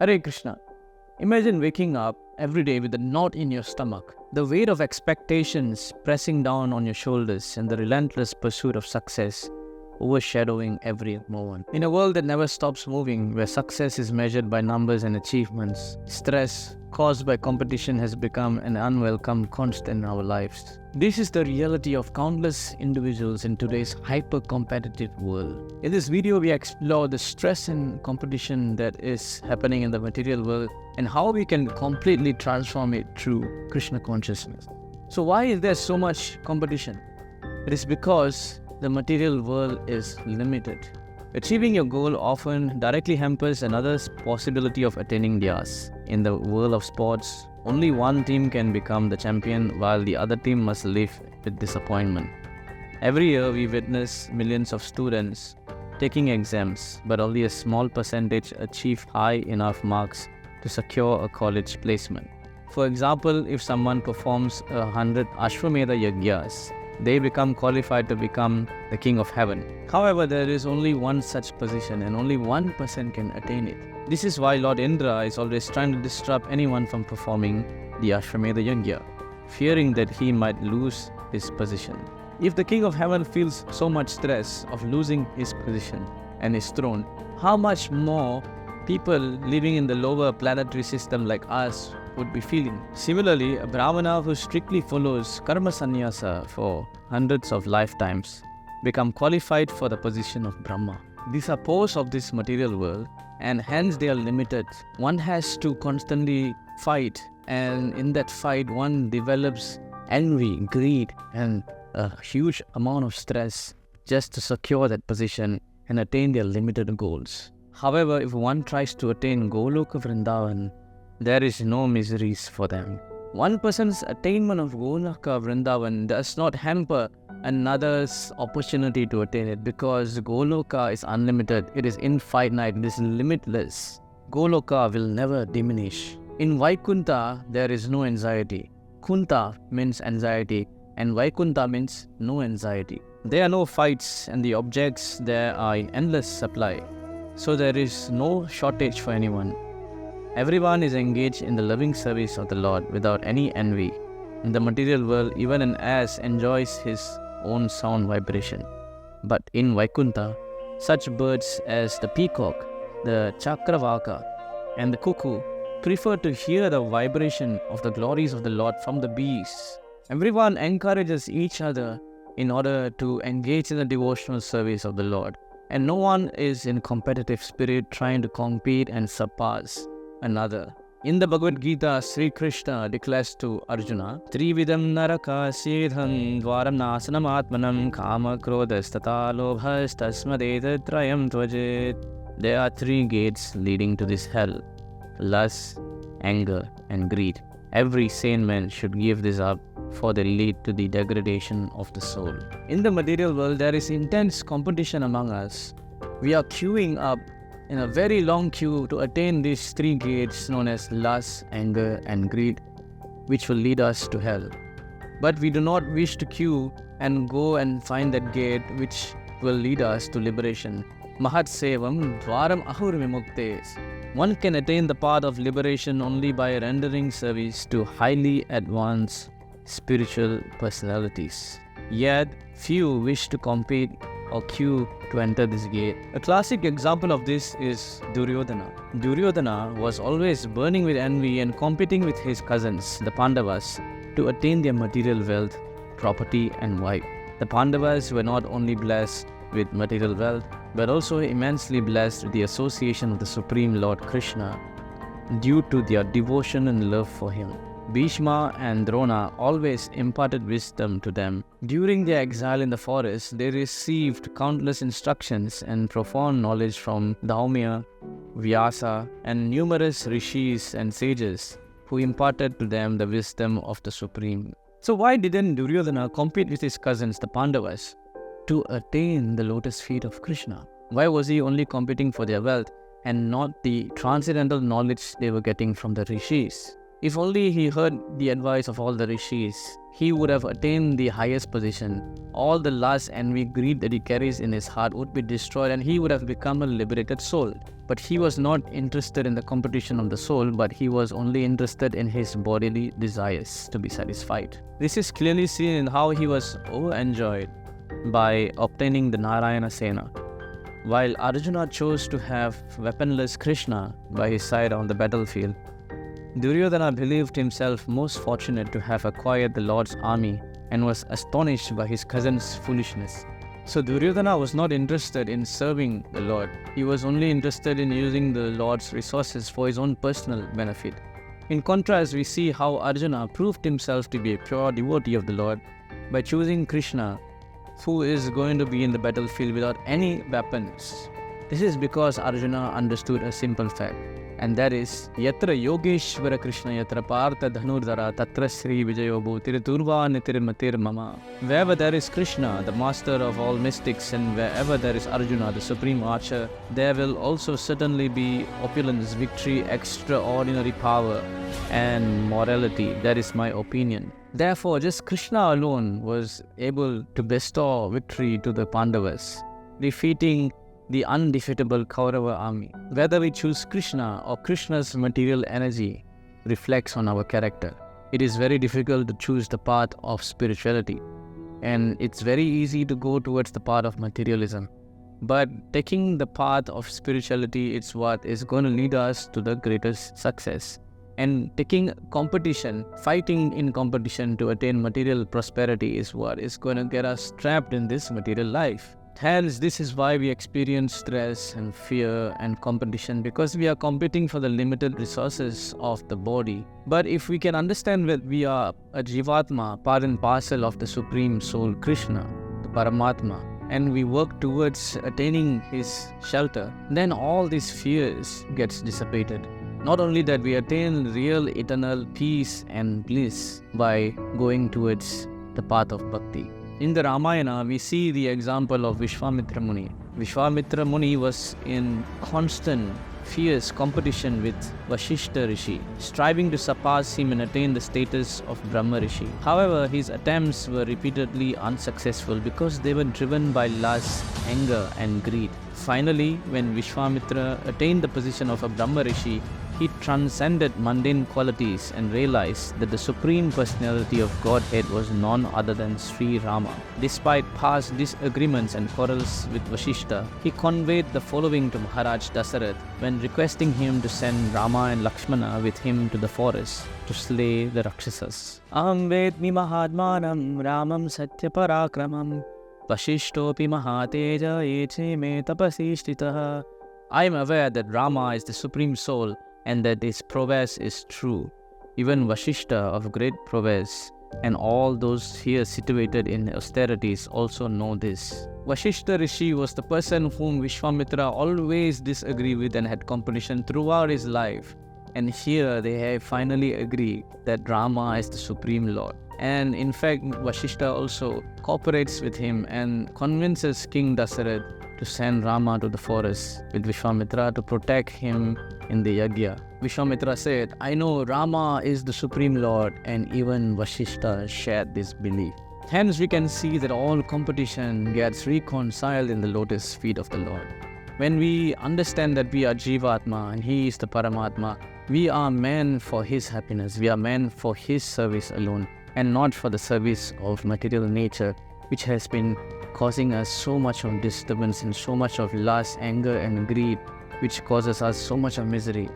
Hare Krishna. Imagine waking up every day with a knot in your stomach, the weight of expectations pressing down on your shoulders, and the relentless pursuit of success overshadowing every moment. In a world that never stops moving, where success is measured by numbers and achievements, stress caused by competition has become an unwelcome constant in our lives. This is the reality of countless individuals in today's hyper-competitive world. In this video, we explore the stress and competition that is happening in the material world and how we can completely transform it through Krishna consciousness. So why is there so much competition? It is because the material world is limited. Achieving your goal often directly hampers another's possibility of attaining theirs. In the world of sports, only one team can become the champion while the other team must live with disappointment. Every year we witness millions of students taking exams, but only a small percentage achieve high enough marks to secure a college placement. For example, if someone performs 100 Ashwamedha Yagyas, they become qualified to become the king of heaven. However, there is only one such position and only 1% can attain it. This is why Lord Indra is always trying to disrupt anyone from performing the Ashwamedha Yagya, fearing that he might lose his position. If the king of heaven feels so much stress of losing his position and his throne, how much more people living in the lower planetary system like us would be feeling. Similarly, a Brahmana who strictly follows karma sannyasa for hundreds of lifetimes become qualified for the position of Brahma. These are pores of this material world and hence they are limited. One has to constantly fight, and in that fight one develops envy, greed and a huge amount of stress just to secure that position and attain their limited goals. However, if one tries to attain Goloka Vrindavan, there is no miseries for them. One person's attainment of Goloka Vrindavan does not hamper another's opportunity to attain it, because Goloka is unlimited, it is infinite, it is limitless. Goloka will never diminish. In Vaikunta, there is no anxiety. Kunta means anxiety and Vaikunta means no anxiety. There are no fights and the objects there are in endless supply. So there is no shortage for anyone. Everyone is engaged in the loving service of the Lord without any envy. In the material world, even an ass enjoys his own sound vibration. But in Vaikunta, such birds as the peacock, the chakravaka, and the cuckoo prefer to hear the vibration of the glories of the Lord from the bees. Everyone encourages each other in order to engage in the devotional service of the Lord. And no one is in competitive spirit trying to compete and surpass another. In the Bhagavad Gita, Sri Krishna declares to Arjuna, Trividam naraka siddham dvaram nasanam atmanam kama krodhas tata lobhas tasmadeta trayam tvajit. There are three gates leading to this hell: lust, anger and greed. Every sane man should give this up, for they lead to the degradation of the soul. In the material world, there is intense competition among us. We are queuing up in a very long queue to attain these three gates known as lust, anger and greed, which will lead us to hell. But we do not wish to queue and go and find that gate which will lead us to liberation. Mahat sevam dvaram ahur vimuktes. One can attain the path of liberation only by rendering service to highly advanced spiritual personalities. Yet, few wish to compete or queue to enter this gate. A classic example of this is Duryodhana. Duryodhana was always burning with envy and competing with his cousins, the Pandavas, to attain their material wealth, property and wife. The Pandavas were not only blessed with material wealth, but also immensely blessed with the association of the Supreme Lord Krishna due to their devotion and love for him. Bhishma and Drona always imparted wisdom to them. During their exile in the forest, they received countless instructions and profound knowledge from Dhaumya, Vyasa, and numerous rishis and sages who imparted to them the wisdom of the Supreme. So why didn't Duryodhana compete with his cousins, the Pandavas, to attain the lotus feet of Krishna? Why was he only competing for their wealth and not the transcendental knowledge they were getting from the rishis? If only he heard the advice of all the rishis, he would have attained the highest position. All the lust, envy, greed that he carries in his heart would be destroyed and he would have become a liberated soul. But he was not interested in the competition of the soul, but he was only interested in his bodily desires to be satisfied. This is clearly seen in how he was over-enjoyed by obtaining the Narayana Sena, while Arjuna chose to have weaponless Krishna by his side on the battlefield. Duryodhana believed himself most fortunate to have acquired the Lord's army and was astonished by his cousin's foolishness. So Duryodhana was not interested in serving the Lord. He was only interested in using the Lord's resources for his own personal benefit. In contrast, we see how Arjuna proved himself to be a pure devotee of the Lord by choosing Krishna, who is going to be in the battlefield without any weapons. This is because Arjuna understood a simple fact, and that is, Yatra Yogeshwara Krishna Yatra Partha Dhanurdhara Tatra Sri Vijayo Bhutir Turva Nitir Matir Mama. Wherever there is Krishna, the master of all mystics, and wherever there is Arjuna, the supreme archer, there will also certainly be opulence, victory, extraordinary power, and morality. That is my opinion. Therefore, just Krishna alone was able to bestow victory to the Pandavas, defeating the undefeatable Kaurava army. Whether we choose Krishna or Krishna's material energy reflects on our character. It is very difficult to choose the path of spirituality, and it's very easy to go towards the path of materialism. But taking the path of spirituality, it's what is going to lead us to the greatest success. And taking competition, fighting in competition to attain material prosperity is what is going to get us trapped in this material life. Hence, this is why we experience stress and fear and competition, because we are competing for the limited resources of the body. But if we can understand that we are a Jivatma, part and parcel of the Supreme Soul Krishna, the Paramatma, and we work towards attaining his shelter, then all these fears gets dissipated. Not only that, we attain real eternal peace and bliss by going towards the path of bhakti. In the Ramayana, we see the example of Vishwamitra Muni. Vishwamitra Muni was in constant, fierce competition with Vashishta Rishi, striving to surpass him and attain the status of Brahma Rishi. However, his attempts were repeatedly unsuccessful because they were driven by lust, anger, and greed. Finally, when Vishwamitra attained the position of a Brahma Rishi, he transcended mundane qualities and realized that the Supreme Personality of Godhead was none other than Sri Rama. Despite past disagreements and quarrels with Vashishta, he conveyed the following to Maharaj Dasarath when requesting him to send Rama and Lakshmana with him to the forest to slay the Rakshasas. Aham vedmi mahadmanam Ramam satya parakramam Vashishtopi mahateja eche me tapasishtitaha. I am aware that Rama is the Supreme Soul and that his prowess is true. Even Vashishta of great prowess and all those here situated in austerities also know this. Vashishta Rishi was the person whom Vishwamitra always disagreed with and had competition throughout his life. And here they have finally agreed that Rama is the Supreme Lord. And in fact, Vashishta also cooperates with him and convinces King Dasarath to send Rama to the forest with Vishwamitra to protect him in the yajna. Vishwamitra said, I know Rama is the Supreme Lord, and even Vashishta shared this belief. Hence we can see that all competition gets reconciled in the lotus feet of the Lord. When we understand that we are Jivatma and he is the Paramatma, we are meant for his happiness, we are meant for his service alone, and not for the service of material nature, which has been causing us so much of disturbance and so much of lust, anger and greed, which causes us so much of misery.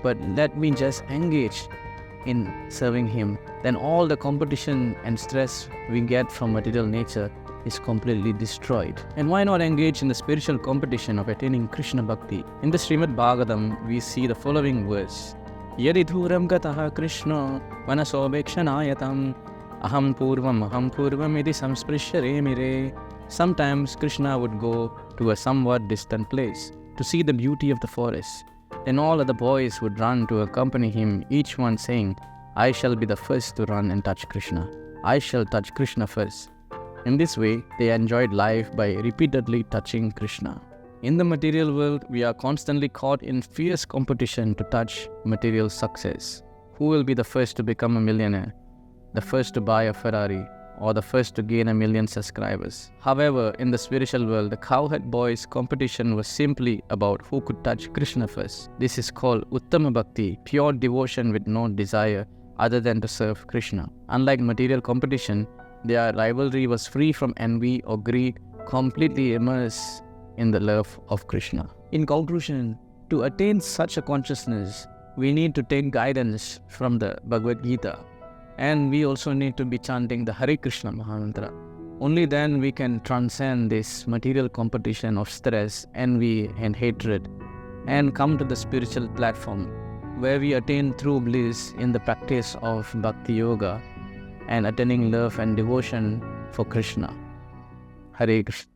But let me just engage in serving him, then all the competition and stress we get from material nature is completely destroyed. And why not engage in the spiritual competition of attaining Krishna Bhakti? In the Srimad Bhagavatam, we see the following verse. Yadi dhuram gataha Krishna vanasobekshanayatam aham purvam iti samsprishya remire. Sometimes Krishna would go to a somewhat distant place to see the beauty of the forest. Then all other boys would run to accompany him, each one saying, I shall be the first to run and touch Krishna. I shall touch Krishna first. In this way, they enjoyed life by repeatedly touching Krishna. In the material world, we are constantly caught in fierce competition to touch material success. Who will be the first to become a millionaire, the first to buy a Ferrari, or the first to gain 1 million subscribers? However, in the spiritual world, the cowherd boys' competition was simply about who could touch Krishna first. This is called Uttama Bhakti, pure devotion with no desire other than to serve Krishna. Unlike material competition, their rivalry was free from envy or greed, completely immersed in the love of Krishna. In conclusion, to attain such a consciousness, we need to take guidance from the Bhagavad Gita, and we also need to be chanting the Hare Krishna Mahamantra. Only then we can transcend this material competition of stress, envy and hatred and come to the spiritual platform where we attain true bliss in the practice of Bhakti Yoga and attaining love and devotion for Krishna. Hare Krishna.